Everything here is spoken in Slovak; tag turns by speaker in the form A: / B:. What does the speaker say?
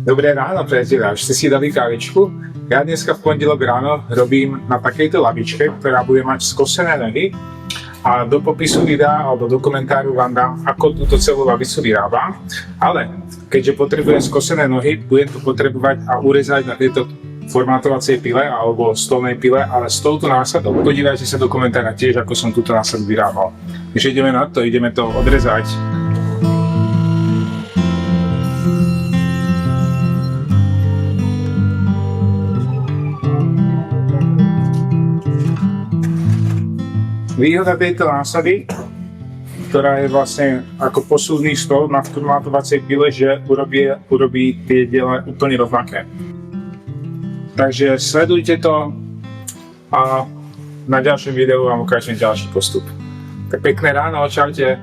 A: Dobré ráno, priatelia. Už ste si dali kávičku? Ja dneska v pondelok ráno robím na takejto lavičke, ktorá bude mať skosené nohy. A do popisu videa alebo do komentáru vám dám, ako túto celú lavicu vyrábam. Ale keďže potrebujem skosené nohy, budem to potrebovať a urezať na tejto formátovacej pile alebo stolnej pile, ale s touto násadou. Podívajte sa do komentára tiež, ako som túto násadu vyrábal. Takže ideme na to, ideme to odrezať. Výhoda tejto násady, ktorá je vlastne ako posuvný stôl na formátovacej pile, že urobí tie diela úplne rovnaké. Takže sledujte to a na ďalšom videu vám ukážem ďalší postup. Tak pekné ráno, čaute.